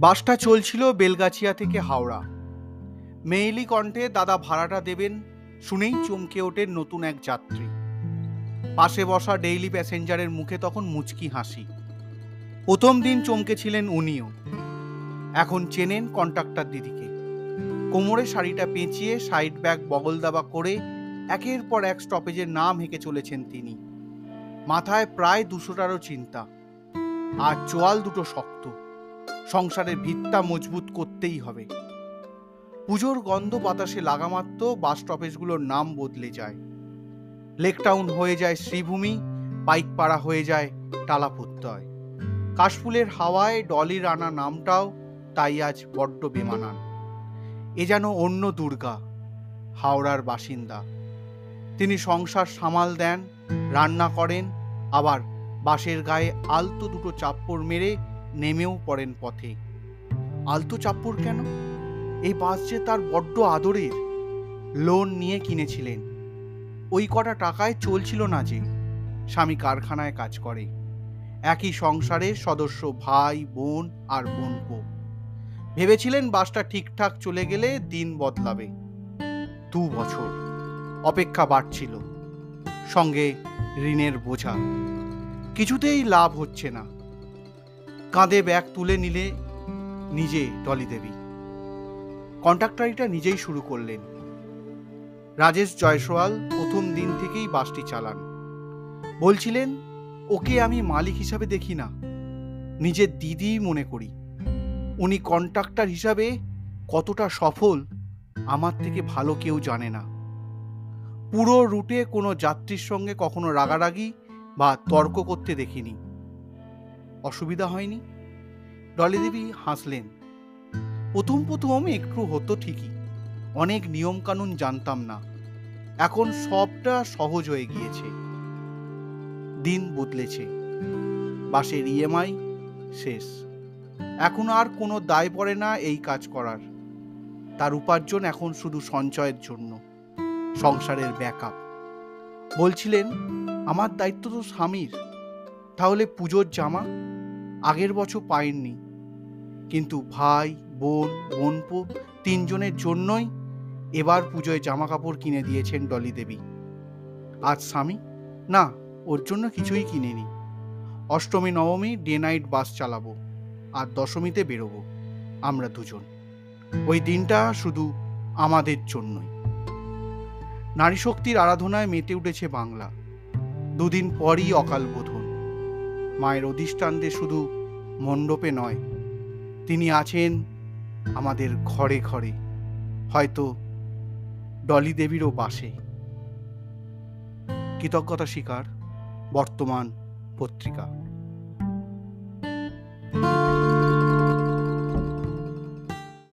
বাসটা চলছিল বেলগাছিয়া থেকে হাওড়া। মেয়েলি কণ্ঠে দাদা ভাড়াটা দেবেন শুনেই চমকে ওঠেন নতুন এক যাত্রী। পাশে বসা ডেইলি প্যাসেঞ্জারের মুখে তখন মুচকি হাসি। প্রথম দিন চমকেছিলেন উনিও। এখন চেনেন কন্ডাক্টর দিদিকে। কোমরে শাড়িটা পেঁচিয়ে সাইড ব্যাগ বগল দাবা করে একের পর এক স্টপেজের নাম হেঁকে চলেছেন তিনি। মাথায় প্রায় 200টারও চিন্তা, আর চোয়াল দুটো শক্ত। সংসারের ভিতটা মজবুত করতেই হবে। পুজোর গন্ধ বাতাসে লাগামাত্র বাস স্টপেজগুলোর নাম বদলে যায়। লেকটাউন হয়ে যায় শ্রীভূমি, পাইকপাড়া হয়ে যায় টালাপত্তয়। কাশফুলের হাওয়ায় ডলির আনা নামটাও তাই আজ বড্ড বেমানান। এ যেন অন্য দুর্গা, হাওড়ার বাসিন্দা। তিনি সংসার সামাল দেন, রান্না করেন, আবার বাসের গায়ে আলতো দুটো চাপ্পড় মেরে নেমেও পড়েন পথে। আলতো চাপ্পড় কেন? এই বাস যে তার বড্ড আদরের। লোন নিয়ে কিনেছিলেন। ওই কটা টাকায় চলছিল না যে। স্বামী কারখানায় কাজ করে। একই সংসারের সদস্য ভাই বোন আর বোনপো। ভেবেছিলেন বাসটা ঠিকঠাক চলে গেলে দিন বদলাবে। 2 বছর অপেক্ষা বাড়ছিল, সঙ্গে ঋণের বোঝা। কিছুতেই লাভ হচ্ছে না। কাঁধে ব্যাগ তুলে নিলে নিজে ডলি দেবী। কন্ট্রাক্টরিটা নিজেই শুরু করলেন। রাজেশ জয়সওয়াল প্রথম দিন থেকেই বাসটি চালান। বলছিলেন, ওকে আমি মালিক হিসাবে দেখি না, নিজের দিদিই মনে করি। উনি কন্ট্রাক্টর হিসাবে কতটা সফল আমার থেকে ভালো কেউ জানে না। পুরো রুটে কোনো যাত্রীর সঙ্গে কখনো রাগারাগি বা তর্ক করতে দেখিনি। অসুবিধা হয়নি? ডলি দেবী হাসলেন। প্রথম একটু হতো ঠিকই। অনেক নিয়ম কানুন জানতাম না। এখন সবটা সহজ হয়ে গিয়েছে। দিন বদলেছে। বাসের ইএমআই শেষ। এখন আর কোনো দায় পড়ে না এই কাজ করার। তার উপার্জন এখন শুধু সঞ্চয়ের জন্য, সংসারের ব্যাকআপ। বলছিলেন, আমার দায়িত্ব তো স্বামীর। তাহলে পুজোর জামা আগের বছর পাইনি, কিন্তু ভাই বোন বোনপো 3 জনের জন্যই এবার পুজোয় জামা কাপড় কিনে দিয়েছেন ডলি দেবী। আজ স্বামী না, ওর জন্য কিছুই কিনেনি। অষ্টমী নবমী ডে নাইট বাস চালাবো, আর দশমীতে বেরোবো আমরা দুজন। ওই দিনটা শুধু আমাদের জন্যই। নারী শক্তির আরাধনায় মেতে উঠেছে বাংলা। 2 দিন পরই অকাল বোধন। মায়ের অধিষ্ঠানতে শুধু মণ্ডপে নয়, তিনি আছেন আমাদের ঘরে ঘরে, হয়তো ডলি দেবীরও বাসে। কৃতজ্ঞতা স্বীকার, বর্তমান পত্রিকা।